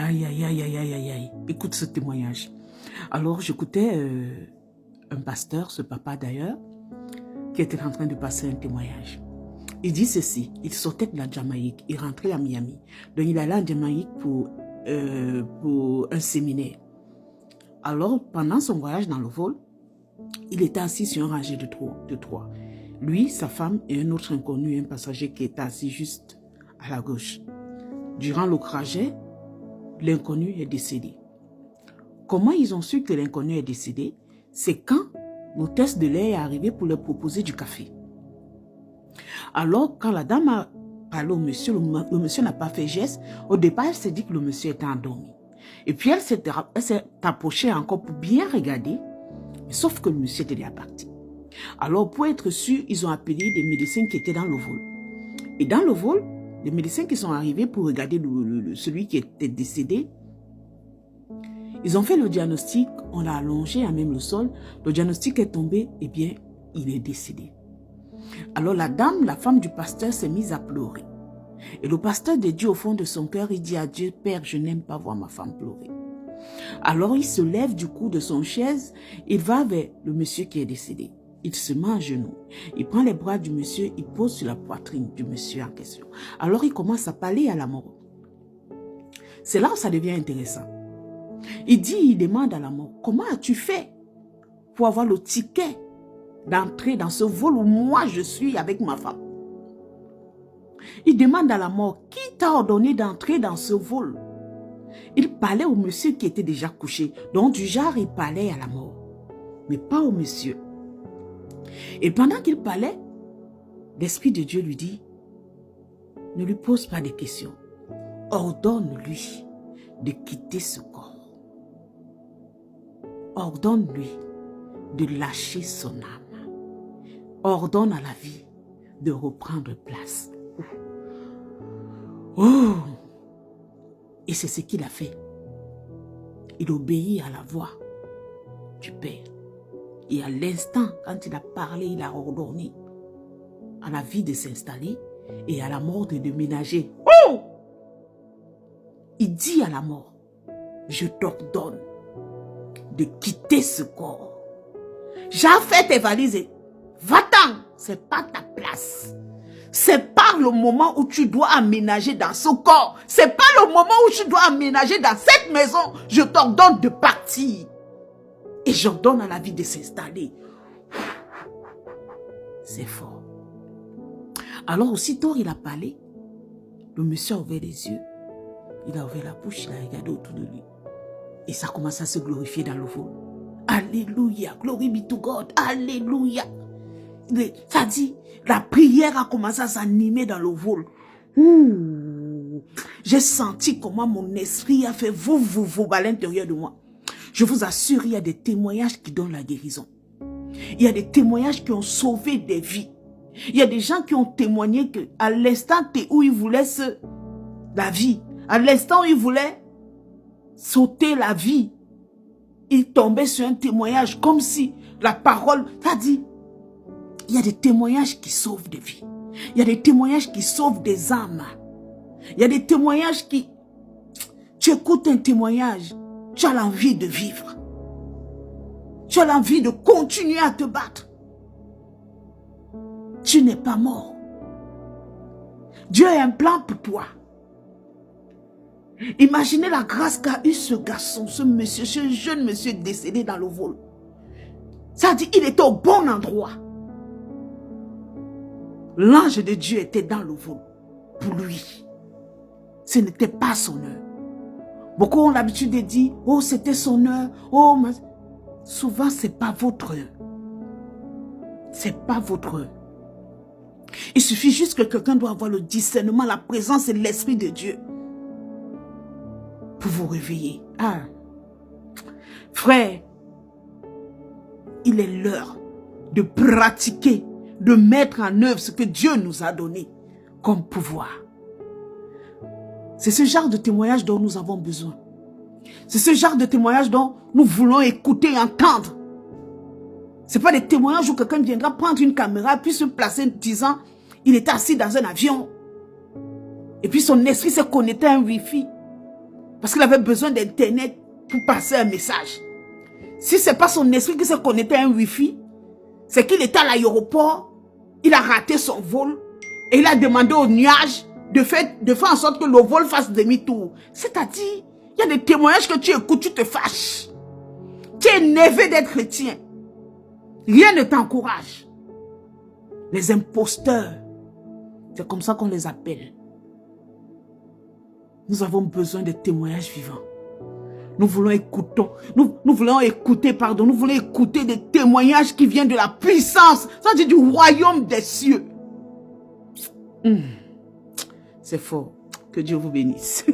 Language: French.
Aïe, aïe, aïe, aïe, aïe, aïe, aïe. Écoute ce témoignage. Alors, j'écoutais un pasteur, ce papa d'ailleurs, qui était en train de passer un témoignage. Il dit ceci, il sortait de la Jamaïque, il rentrait à Miami. Donc, il allait en Jamaïque pour un séminaire. Alors, pendant son voyage dans le vol, il était assis sur un rangée de trois. Lui, sa femme et un autre inconnu, un passager qui était assis juste à la gauche. Durant le trajet, l'inconnu est décédé. Comment ils ont su que l'inconnu est décédé? C'est quand l'hôtesse de l'air est arrivée pour leur proposer du café. Alors, quand la dame a parlé au monsieur, le monsieur n'a pas fait geste. Au départ, elle s'est dit que le monsieur était endormi. Et puis, elle s'est approchée encore pour bien regarder. Sauf que le monsieur était déjà parti. Alors, pour être sûr, ils ont appelé des médecins qui étaient dans le vol. Et dans le vol, les médecins qui sont arrivés pour regarder celui qui était décédé, ils ont fait le diagnostic, on l'a allongé à même le sol. Le diagnostic est tombé, eh bien, il est décédé. Alors la dame, la femme du pasteur, s'est mise à pleurer. Et le pasteur de Dieu, au fond de son cœur, il dit à Dieu, Père, je n'aime pas voir ma femme pleurer. Alors il se lève du coup de son chaise, il va vers le monsieur qui est décédé. Il se met à genoux, il prend les bras du monsieur, il pose sur la poitrine du monsieur en question. Alors il commence à parler à la mort. C'est là où ça devient intéressant. Il demande à la mort, comment as-tu fait pour avoir le ticket d'entrer dans ce vol où moi je suis avec ma femme? Il demande à la mort, qui t'a ordonné d'entrer dans ce vol? Il parlait au monsieur qui était déjà couché. Donc du genre, il parlait à la mort, mais pas au monsieur. Et pendant qu'il parlait, l'Esprit de Dieu lui dit, ne lui pose pas de questions. Ordonne-lui de quitter ce corps. Ordonne-lui de lâcher son âme. Ordonne à la vie de reprendre place. Oh! Et c'est ce qu'il a fait. Il obéit à la voix du Père. Et à l'instant, quand il a parlé, il a ordonné à la vie de s'installer et à la mort de déménager. Oh! Il dit à la mort, je t'ordonne de quitter ce corps. J'ai fait tes valises. Va-t'en, c'est pas ta place. C'est pas le moment où tu dois aménager dans ce corps. C'est pas le moment où tu dois aménager dans cette maison. Je t'ordonne de partir. Et j'ordonne à la vie de s'installer. C'est fort. Alors aussitôt il a parlé. Le monsieur a ouvert les yeux. Il a ouvert la bouche, il a regardé autour de lui. Et ça commence à se glorifier dans le vol. Alléluia, glory be to God, alléluia. Ça dit, la prière a commencé à s'animer dans le vol. J'ai senti comment mon esprit a fait vous à l'intérieur de moi. Je vous assure, il y a des témoignages qui donnent la guérison. Il y a des témoignages qui ont sauvé des vies. Il y a des gens qui ont témoigné qu'à l'instant où ils voulaient la vie, à l'instant où ils voulaient sauter la vie, ils tombaient sur un témoignage comme si la parole, ça dit, il y a des témoignages qui sauvent des vies. Il y a des témoignages qui sauvent des âmes. Il y a des témoignages qui... Tu écoutes un témoignage, tu as l'envie de vivre. Tu as l'envie de continuer à te battre. Tu n'es pas mort. Dieu a un plan pour toi. Imaginez la grâce qu'a eu ce garçon, ce monsieur, ce jeune monsieur décédé dans le vol. Ça dit, il était au bon endroit. L'ange de Dieu était dans le vol pour lui. Ce n'était pas son heure. Beaucoup ont l'habitude de dire, oh, c'était son heure. Oh, mais... Souvent, ce n'est pas votre heure. Ce n'est pas votre heure. Il suffit juste que quelqu'un doit avoir le discernement, la présence et l'Esprit de Dieu pour vous réveiller. Ah, frère, il est l'heure de pratiquer, de mettre en œuvre ce que Dieu nous a donné comme pouvoir. C'est ce genre de témoignage dont nous avons besoin. C'est ce genre de témoignage dont nous voulons écouter et entendre. Ce n'est pas des témoignages où quelqu'un viendra prendre une caméra puis se placer disant il était assis dans un avion. Et puis son esprit s'est connecté à un wifi. Parce qu'il avait besoin d'Internet pour passer un message. Si ce n'est pas son esprit qui s'est connecté à un Wi-Fi, c'est qu'il était à l'aéroport, il a raté son vol et il a demandé au nuage de faire en sorte que le vol fasse demi-tour. C'est-à-dire, il y a des témoignages que tu écoutes, tu te fâches. Tu es énervé d'être chrétien. Rien ne t'encourage. Les imposteurs, c'est comme ça qu'on les appelle. Nous avons besoin de témoignages vivants. Nous voulons écouter, nous voulons écouter des témoignages qui viennent de la puissance, ça dit du royaume des cieux. C'est fort. Que Dieu vous bénisse.